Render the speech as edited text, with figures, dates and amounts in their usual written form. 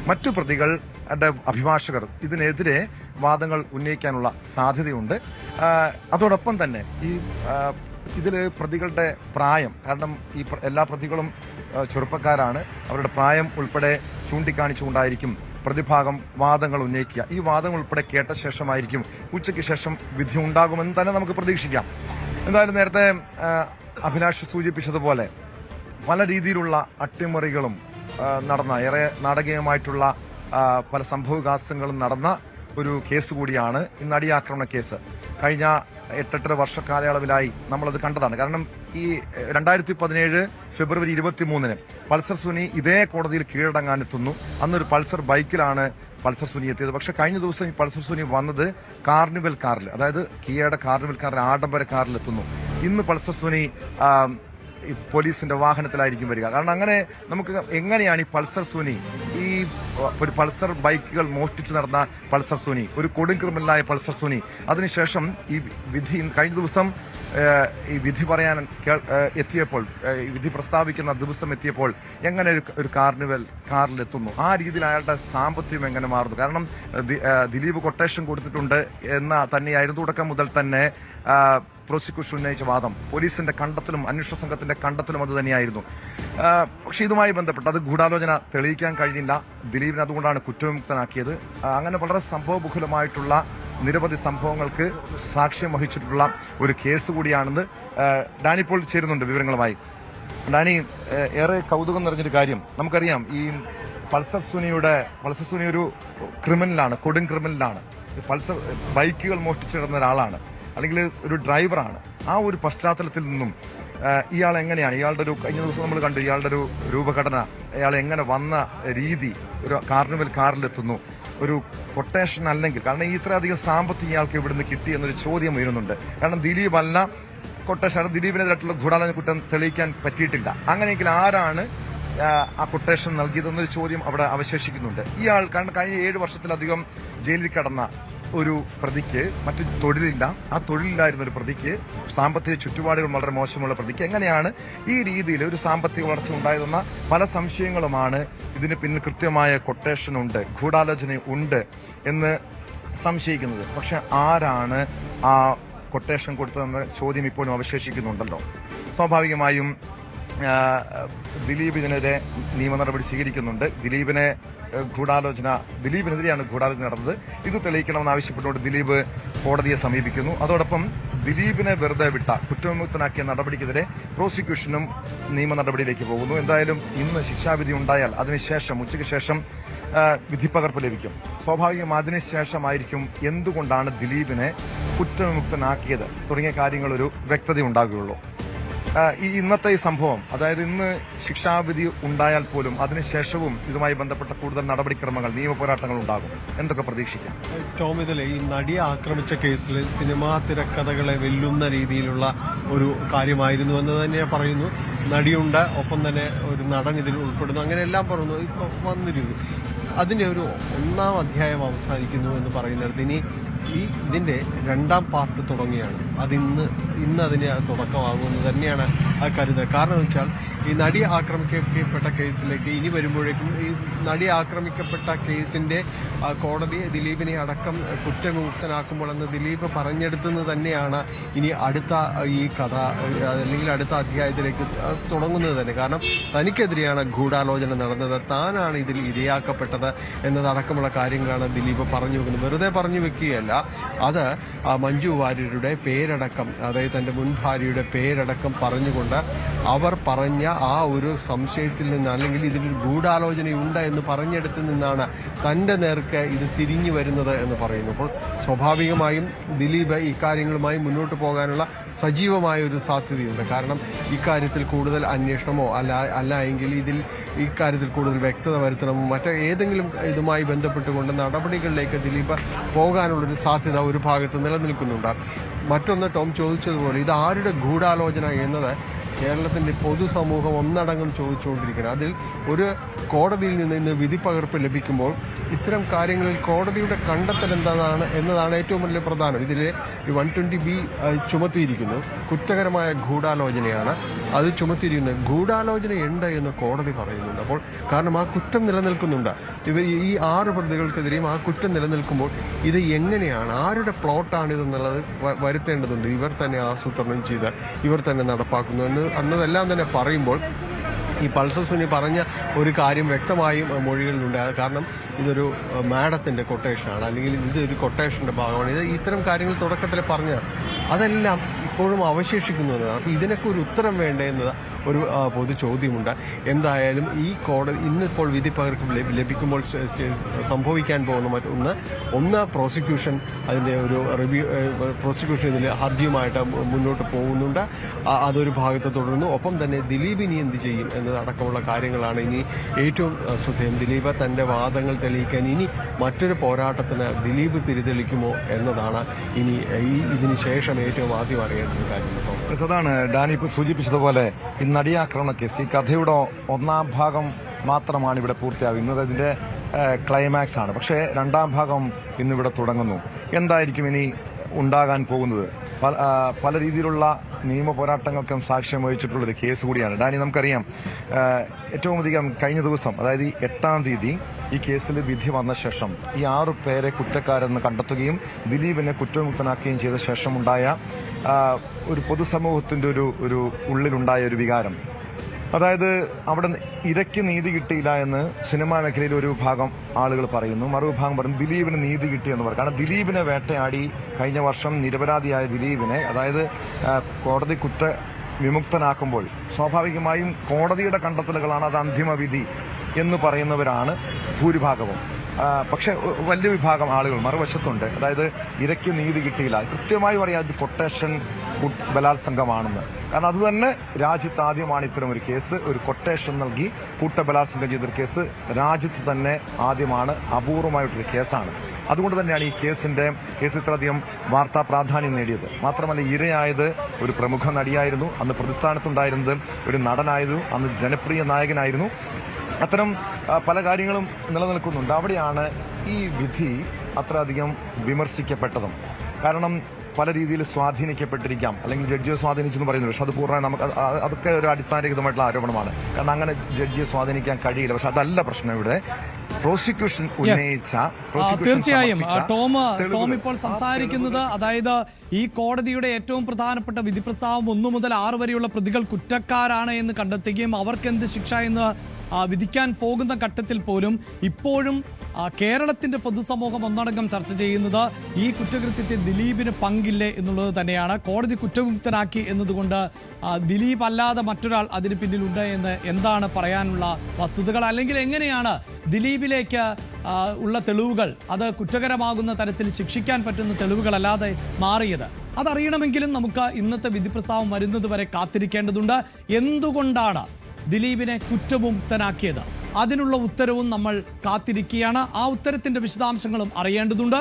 മറ്റു പ്രതികളുടെ അഭിഭാഷകർ ഇതിനെതിരെ വാദങ്ങൾ ഉന്നയിക്കാനുള്ള സാധ്യതയുണ്ട്. അതോടൊപ്പം തന്നെ ഇതില് പ്രതികളുടെ പ്രായം, കാരണം ഈ എല്ലാ പ്രതികളും ചെറുപ്പക്കാരാണ്, അവരുടെ പ്രായം ഉൾപ്പെടെ ചൂണ്ടിക്കാണിച്ചുകൊണ്ടായിരിക്കും പ്രതിഭാഗം വാദങ്ങൾ ഉന്നയിക്കുക. ഈ വാദങ്ങൾ ഉൾപ്പെടെ കേട്ട ശേഷമായിരിക്കും ഉച്ചയ്ക്ക് ശേഷം വിധി ഉണ്ടാകുമെന്ന് തന്നെ നമുക്ക് പ്രതീക്ഷിക്കാം. എന്തായാലും നേരത്തെ അഭിലാഷ് സൂചിപ്പിച്ചതുപോലെ പല രീതിയിലുള്ള അട്ടിമറികളും നടന്ന, ഏറെ നാടകീയമായിട്ടുള്ള പല സംഭവവികാസങ്ങളും നടന്ന ഒരു കേസ് കൂടിയാണ് ഈ നടിയാക്രമണ കേസ്. കഴിഞ്ഞ 8-8 വർഷ കാലയളവിലായി നമ്മളത് കണ്ടതാണ്. കാരണം ഈ 2017 ഫെബ്രുവരി 23 പൾസർ സുനി ഇതേ കോടതിയിൽ കീഴടങ്ങാനെത്തുന്നു. അന്നൊരു പൾസർ ബൈക്കിലാണ് പൾസർ സുനി എത്തിയത്. പക്ഷെ കഴിഞ്ഞ ദിവസം ഈ പൾസർ സുനി വന്നത് കാർണിവൽ കാറിൽ, അതായത് കിയയുടെ കാർണിവൽ കാറിൽ, ആഡംബര കാറിലെത്തുന്നു. ഇന്ന് പൾസർ സുനി പോലീസിന്റെ വാഹനത്തിലായിരിക്കും വരിക. കാരണം അങ്ങനെ നമുക്ക് എങ്ങനെയാണ് ഈ പൾസർ സുനി, ഈ ഒരു പൾസർ ബൈക്കുകൾ മോഷ്ടിച്ചു നടന്ന പൾസർ സുനി, ഒരു കൊടും ക്രിമിനലായ പൾസർ സുനി, അതിനുശേഷം ഈ വിധി കഴിഞ്ഞ ദിവസം ഈ വിധി പറയാൻ എത്തിയപ്പോൾ, വിധി പ്രസ്താവിക്കുന്ന ദിവസം എത്തിയപ്പോൾ എങ്ങനെ ഒരു കാർണിവൽ കാറിലെത്തുന്നു, ആ രീതിയിൽ അയാളുടെ സാമ്പത്തികം എങ്ങനെ മാറുന്നു? കാരണം ദിലീപ് കൊട്ടേഷൻ കൊടുത്തിട്ടുണ്ട് എന്ന തന്നെയായിരുന്നു തുടക്കം മുതൽ തന്നെ പ്രോസിക്യൂഷൻ ഉന്നയിച്ച വാദം. പോലീസിന്റെ കണ്ടെത്തലും അന്വേഷണ സംഘത്തിന്റെ കണ്ടെത്തലും അത് തന്നെയായിരുന്നു. പക്ഷെ ഇതുമായി ബന്ധപ്പെട്ട് അത് ഗൂഢാലോചന തെളിയിക്കാൻ കഴിഞ്ഞില്ല. ദിലീപിനെ അതുകൊണ്ടാണ് കുറ്റവിമുക്തനാക്കിയത്. അങ്ങനെ വളരെ സംഭവബഹുലമായിട്ടുള്ള നിരവധി സംഭവങ്ങൾക്ക് സാക്ഷ്യം വഹിച്ചിട്ടുള്ള ഒരു കേസ് കൂടിയാണെന്ന് ഡാനി ഇപ്പോൾ ചേരുന്നുണ്ട് വിവരങ്ങളുമായി. ഡാനി, ഏറെ കൗതുകം നിറഞ്ഞൊരു കാര്യം, നമുക്കറിയാം ഈ പൾസർ സുനി ഒരു ക്രിമിനലാണ്, കൊടും ക്രിമിനലാണ്. പൾസർ ബൈക്കുകൾ മോഷ്ടിച്ചിടുന്ന ഒരാളാണ്, അല്ലെങ്കിൽ ഒരു ഡ്രൈവറാണ്. ആ ഒരു പശ്ചാത്തലത്തിൽ നിന്നും ഇയാൾ എങ്ങനെയാണ്, ഇയാളുടെ ഒരു കഴിഞ്ഞ ദിവസം നമ്മൾ കണ്ടു ഇയാളുടെ ഒരു രൂപഘടന, അയാൾ എങ്ങനെ വന്ന രീതി, ഒരു കാർണിവൽ കാറിലെത്തുന്നു, ഒരു കൊട്ടേഷൻ അല്ലെങ്കിൽ, കാരണം ഇത്രയധികം സാമ്പത്തികം ഇയാൾക്ക് ഇവിടുന്ന് കിട്ടി എന്നൊരു ചോദ്യം ഉയരുന്നുണ്ട്. കാരണം ദിലീപ് അല്ല കൊട്ടേഷൻ, ദിലീപിനെതിരായിട്ടുള്ള ഗൂഢാലോചന കുറ്റം തെളിയിക്കാൻ പറ്റിയിട്ടില്ല. അങ്ങനെയെങ്കിൽ ആരാണ് ആ കൊട്ടേഷൻ നൽകിയതെന്നൊരു ചോദ്യം അവിടെ അവശേഷിക്കുന്നുണ്ട്. ഇയാൾ കാരണം കഴിഞ്ഞ 7 വർഷത്തിലധികം ജയിലിൽ കടന്ന ഒരു പ്രതിക്ക് മറ്റു തൊഴിലില്ല, ആ തൊഴിലില്ലായിരുന്ന ഒരു പ്രതിക്ക്, സാമ്പത്തിക ചുറ്റുപാടുകൾ വളരെ മോശമുള്ള പ്രതിക്ക് എങ്ങനെയാണ് ഈ രീതിയിൽ ഒരു സാമ്പത്തിക വളർച്ച ഉണ്ടായതെന്ന പല സംശയങ്ങളുമാണ്. ഇതിന് പിന്നിൽ കൃത്യമായ കൊട്ടേഷൻ ഉണ്ട്, ഗൂഢാലോചന ഉണ്ട് എന്ന് സംശയിക്കുന്നത്. പക്ഷെ ആരാണ് ആ കൊട്ടേഷൻ കൊടുത്തതെന്ന ചോദ്യം ഇപ്പോഴും അവശേഷിക്കുന്നുണ്ടല്ലോ. സ്വാഭാവികമായും ദിലീപ് ഇതിനെതിരെ നിയമ നടപടി സ്വീകരിക്കുന്നുണ്ട്. ദിലീപിനെതിരെയാണ് ഗൂഢാലോചന നടന്നത്. ഇത് തെളിയിക്കണമെന്ന് ആവശ്യപ്പെട്ടുകൊണ്ട് ദിലീപ് കോടതിയെ സമീപിക്കുന്നു. അതോടൊപ്പം ദിലീപിനെ വെറുതെ വിട്ട, കുറ്റവിമുക്തനാക്കിയ നടപടിക്കെതിരെ പ്രോസിക്യൂഷനും നിയമ നടപടിയിലേക്ക് പോകുന്നു. എന്തായാലും ഇന്ന് ശിക്ഷാവിധി ഉണ്ടായാൽ അതിനുശേഷം ഉച്ചയ്ക്ക് ശേഷം വിധിപ്പകർപ്പ് ലഭിക്കും. സ്വാഭാവികം അതിനുശേഷമായിരിക്കും എന്തുകൊണ്ടാണ് ദിലീപിനെ കുറ്റവിമുക്തനാക്കിയത് തുടങ്ങിയ കാര്യങ്ങളൊരു വ്യക്തത ഉണ്ടാകുകയുള്ളൂ. ഇന്നത്തെ ഈ സംഭവം, അതായത് ഇന്ന് ശിക്ഷാവിധി ഉണ്ടായാൽ പോലും അതിനുശേഷവും ഇതുമായി ബന്ധപ്പെട്ട കൂടുതൽ നടപടിക്രമങ്ങൾ, നിയമപോരാട്ടങ്ങൾ ഉണ്ടാകും. എന്തൊക്കെ പ്രതീക്ഷിക്കാം? ടോം, ഇതിലെ ഈ നടിയെ ആക്രമിച്ച കേസിൽ സിനിമാ തിരക്കഥകളെ വെല്ലുന്ന രീതിയിലുള്ള ഒരു കാര്യമായിരുന്നു എന്ന് തന്നെ പറയുന്നു. നടിയുണ്ട്, ഒപ്പം തന്നെ ഒരു നടൻ ഇതിൽ ഉൾപ്പെടുന്നു, അങ്ങനെ എല്ലാം പറയുന്നു. ഇപ്പൊ വന്നിരുന്നു അതിന്റെ ഒരു 1ാം അധ്യായം അവസാനിക്കുന്നു എന്ന് പറയുന്നിടത്ത് ഇനി ഇതിന്റെ 2ാം പാർട്ട് തുടങ്ങിയാണ്. ഇന്ന് അതിന് തുടക്കമാകുമെന്ന് തന്നെയാണ് ആ കരുത്. കാരണം വെച്ചാൽ ഈ നടി ആക്രമിക്കപ്പെട്ട കേസിലേക്ക് ഇനി വരുമ്പോഴേക്കും ഈ നടി ആക്രമിക്കപ്പെട്ട കേസിന്റെ കോടതി ദിലീപിനെ അടക്കം കുറ്റവിമുക്തനാക്കുമ്പോൾ എന്ന് ദിലീപ് പറഞ്ഞെടുത്തെന്ന് തന്നെയാണ് ഇനി അടുത്ത ഈ കഥ, അല്ലെങ്കിൽ അടുത്ത അധ്യായത്തിലേക്ക് തുടങ്ങുന്നത് തന്നെ. കാരണം തനിക്കെതിരെയാണ് ഗൂഢാലോചന നടന്നത്, താനാണ് ഇതിൽ ഇരയാക്കപ്പെട്ടത് എന്നതടക്കമുള്ള കാര്യങ്ങളാണ് ദിലീപ് പറഞ്ഞു വെക്കുന്നത്. വെറുതെ പറഞ്ഞു വെക്കുകയല്ല, അത് മഞ്ജു വാര്യരുടെ പേരടക്കം, അതായത് തന്റെ മുൻ ഭാര്യയുടെ പേരടക്കം പറഞ്ഞുകൊണ്ട് അവർ പറഞ്ഞ ആ ഒരു സംശയത്തിൽ നിന്ന്, അല്ലെങ്കിൽ ഇതിൽ ഗൂഢാലോചനയുണ്ട് എന്ന് പറഞ്ഞെടുത്ത് നിന്നാണ് തന്റെ നേർക്ക് ഇത് തിരിഞ്ഞു വരുന്നത് എന്ന് പറയുന്നു. അപ്പോൾ സ്വാഭാവികമായും ദിലീപ് ഇക്കാര്യങ്ങളുമായി മുന്നോട്ട് പോകാനുള്ള സജീവമായ ഒരു സാധ്യതയുണ്ട്. കാരണം ഇക്കാര്യത്തിൽ കൂടുതൽ അന്വേഷണമോ അല്ല എങ്കിൽ ഇക്കാര്യത്തിൽ കൂടുതൽ വ്യക്തത വരുത്തണമോ മറ്റേതെങ്കിലും ഇതുമായി ബന്ധപ്പെട്ടുകൊണ്ട് നടപടികളിലേക്ക് ദിലീപ് പോകാനുള്ളൊരു സാധ്യത ഒരു ഭാഗത്ത് നിലനിൽക്കുന്നുണ്ട്. മറ്റൊന്ന് ടോം ചോദിച്ചതുപോലെ ഇത് ആരുടെ ഗൂഢാലോചന എന്നത് കേരളത്തിൻ്റെ പൊതുസമൂഹം ഒന്നടങ്കം ചോദിച്ചുകൊണ്ടിരിക്കുകയാണ്. അതിൽ ഒരു കോടതിയിൽ നിന്ന് ഇന്ന് വിധി പകർപ്പ് ലഭിക്കുമ്പോൾ ഇത്തരം കാര്യങ്ങളിൽ കോടതിയുടെ കണ്ടെത്തൽ എന്നതാണ് ഏറ്റവും വലിയ പ്രധാനം. ഇതിൽ 120B ചുമത്തിയിരിക്കുന്നു. കുറ്റകരമായ ഗൂഢാലോചനയാണ് അത് ചുമത്തിയിരിക്കുന്നത്. ഗൂഢാലോചന ഉണ്ട് എന്ന് കോടതി പറയുന്നുണ്ട്. അപ്പോൾ കാരണം ആ കുറ്റം നിലനിൽക്കുന്നുണ്ട്. ഈ 6 പ്രതികൾക്കെതിരെയും ആ കുറ്റം നിലനിൽക്കുമ്പോൾ ഇത് എങ്ങനെയാണ്, ആരുടെ പ്ലോട്ടാണിതെന്നുള്ളത് വരുത്തേണ്ടതുണ്ട്. ഇവർ തന്നെ ആസൂത്രണം ചെയ്ത് ഇവർ തന്നെ നടപ്പാക്കുന്നു എന്നതെല്ലാം തന്നെ പറയുമ്പോൾ ഈ പൾസർ സുനി പറഞ്ഞ ഒരു കാര്യം വ്യക്തമായും മൊഴികളിലുണ്ട്. കാരണം ഇതൊരു മാഡത്തിന്റെ കൊട്ടേഷനാണ്, അല്ലെങ്കിൽ ഇതൊരു കൊട്ടേഷന്റെ ഭാഗമാണ്. ഇത്തരം കാര്യങ്ങൾ തുടക്കത്തിൽ പറഞ്ഞ അതെല്ലാം ഇപ്പോഴും അവശേഷിക്കുന്നു എന്നതാണ്. അപ്പോൾ ഇതിനൊക്കെ ഒരു ഉത്തരം വേണ്ടേ എന്നത് ഒരു പൊതു ചോദ്യമുണ്ട്. എന്തായാലും ഈ കോടതി ഇന്നിപ്പോൾ വിധി പകർപ്പ് ലഭിക്കുമ്പോൾ സംഭവിക്കാൻ പോകുന്ന ഒന്ന് പ്രോസിക്യൂഷൻ അതിൻ്റെ ഒരു റിവ്യൂ, പ്രോസിക്യൂഷൻ ഇതിൽ ഹർജിയുമായിട്ട് മുന്നോട്ട് പോകുന്നുണ്ട്. അതൊരു ഭാഗത്ത് തുടരുന്നു. ഒപ്പം തന്നെ ദിലീപ് ഇനി എന്ത് ചെയ്യും എന്നതടക്കമുള്ള കാര്യങ്ങളാണ് ഇനി ഏറ്റവും ശ്രദ്ധേയം. ദിലീപ് തന്റെ വാദങ്ങൾ തെളിയിക്കാൻ ഇനി മറ്റൊരു പോരാട്ടത്തിന് ദിലീപ് തിരിതെളിക്കുമോ എന്നതാണ് ഇനി ഇതിന് ശേഷം ഏറ്റവും ആദ്യം അറിയേണ്ട കാര്യം. അതാണ് ഡാനി ഇപ്പോൾ സൂചിപ്പിച്ചതുപോലെ ഈ നടിയാക്രമണ കേസ്, ഈ കഥയുടെ 1ാം ഭാഗം മാത്രമാണ് ഇവിടെ പൂർത്തിയാകുന്നത്. ഇതിന്റെ ക്ലൈമാക്സ് ആണ്. പക്ഷേ 2ാം ഭാഗം ഇന്നിവിടെ തുടങ്ങുന്നു. എന്തായിരിക്കും ഇനി ഉണ്ടാകാൻ പോകുന്നത്? പല രീതിയിലുള്ള നിയമ പോരാട്ടങ്ങൾക്കും സാക്ഷ്യം വഹിച്ചിട്ടുള്ളൊരു കേസ് കൂടിയാണ്. ഡാനി, നമുക്കറിയാം ഏറ്റവും അധികം കഴിഞ്ഞ ദിവസം, അതായത് ഈ 8ാം തീയതി ഈ കേസിൽ വിധി വന്ന ശേഷം ഈ 6 പേരെ കുറ്റക്കാരെന്ന് കണ്ടെത്തുകയും ദിലീപിനെ കുറ്റവിമുക്തനാക്കുകയും ചെയ്ത ശേഷമുണ്ടായ ഒരു പൊതുസമൂഹത്തിന്റെ ഒരു ഉള്ളിലുണ്ടായ ഒരു വികാരം, അതായത് അവിടെ ഇരയ്ക്ക് നീതി കിട്ടിയില്ല എന്ന് സിനിമാ മേഖലയിൽ ഒരു ഭാഗം ആളുകൾ പറയുന്നു. മറുവിഭാഗം പറയുന്നു ദിലീപിന് നീതി കിട്ടിയെന്ന് പറയും. കാരണം ദിലീപിനെ വേട്ടയാടി കഴിഞ്ഞ വർഷം നിരപരാധിയായ ദിലീപിനെ, അതായത് കോടതി വിമുക്തനാക്കുമ്പോൾ സ്വാഭാവികമായും കോടതിയുടെ കണ്ടെത്തലുകളാണ് അത് അന്തിമ വിധി എന്ന് പറയുന്നവരാണ് ഭൂരിഭാഗവും. പക്ഷെ വലിയ വിഭാഗം ആളുകൾ മറുവശത്തുണ്ട്. അതായത് ഇരയ്ക്ക് നീതി കിട്ടിയില്ല, കൃത്യമായി പറയാം ഇത് കൊട്ടേഷൻ ബലാത്സംഗമാണെന്ന്. കാരണം അത് തന്നെ രാജ്യത്ത് ആദ്യമാണ് ഇത്തരം ഒരു കേസ്, ഒരു കൊട്ടേഷൻ നൽകി കൂട്ടബലാത്സംഗം ചെയ്തൊരു കേസ് രാജ്യത്ത് തന്നെ ആദ്യമാണ്, അപൂർവമായിട്ടൊരു കേസാണ്. അതുകൊണ്ട് തന്നെയാണ് ഈ കേസ് ഇത്രയധികം വാർത്താ പ്രാധാന്യം നേടിയത്. മാത്രമല്ല ഇരയായത് ഒരു പ്രമുഖ നടിയായിരുന്നു, അന്ന് പ്രതിസ്ഥാനത്തുണ്ടായിരുന്നത് ഒരു നടനായിരുന്നു, അന്ന് ജനപ്രിയ നായകനായിരുന്നു. അത്തരം പല കാര്യങ്ങളും നിലനിൽക്കുന്നുണ്ട്. അവിടെയാണ് ഈ വിധി അത്രയധികം വിമർശിക്കപ്പെട്ടതും. കാരണം പല രീതിയിൽ സ്വാധീനിക്കപ്പെട്ടിരിക്കാം, അല്ലെങ്കിൽ ജഡ്ജിയെ സ്വാധീനിച്ചെന്ന് പറയുന്നു. പക്ഷെ അത് പൂർണ്ണമായി അതൊക്കെ ഒരു അടിസ്ഥാനരഹിതമായിട്ടുള്ള ആരോപണമാണ്. കാരണം അങ്ങനെ ജഡ്ജിയെ സ്വാധീനിക്കാൻ കഴിയില്ല. പക്ഷെ അതല്ല പ്രശ്നം. ഇവിടെ പ്രോസിക്യൂഷൻ ഉന്നയിച്ച തീർച്ചയായും ടോം ഇപ്പോൾ സംസാരിക്കുന്നത്, അതായത് ഈ കോടതിയുടെ ഏറ്റവും പ്രധാനപ്പെട്ട വിധിപ്രസ്താവം 1 മുതൽ 6 വരെയുള്ള പ്രതികൾ കുറ്റക്കാരാണ് എന്ന് കണ്ടെത്തുകയും അവർക്ക് എന്ത് ശിക്ഷ എന്ന് വിധിക്കാൻ പോകുന്ന ഘട്ടത്തിൽ പോലും ഇപ്പോഴും കേരളത്തിന്റെ പൊതുസമൂഹം ഒന്നടങ്കം ചർച്ച ചെയ്യുന്നത് ഈ കുറ്റകൃത്യത്തിൽ ദിലീപിന് പങ്കില്ലേ എന്നുള്ളത് തന്നെയാണ്. കോടതി കുറ്റവിമുക്തനാക്കി എന്നതുകൊണ്ട് ദിലീപ് അല്ലാതെ മറ്റൊരാൾ അതിന് പിന്നിലുണ്ട് എന്ന് എന്താണ് പറയാനുള്ള വസ്തുതകൾ? അല്ലെങ്കിൽ എങ്ങനെയാണ് ദിലീപിലേക്ക് ഉള്ള തെളിവുകൾ അത് കുറ്റകരമാകുന്ന തരത്തിൽ ശിക്ഷിക്കാൻ പറ്റുന്ന തെളിവുകളല്ലാതെ മാറിയത്? അതറിയണമെങ്കിലും നമുക്ക് ഇന്നത്തെ വിധിപ്രസ്താവം വരുന്നത് വരെ കാത്തിരിക്കേണ്ടതുണ്ട്. എന്തുകൊണ്ടാണ് ദിലീപിനെ കുറ്റവിമുക്തനാക്കിയത്? അതിനുള്ള ഉത്തരവും നമ്മൾ കാത്തിരിക്കുകയാണ്. ആ ഉത്തരത്തിന്റെ വിശദാംശങ്ങളും അറിയേണ്ടതുണ്ട്.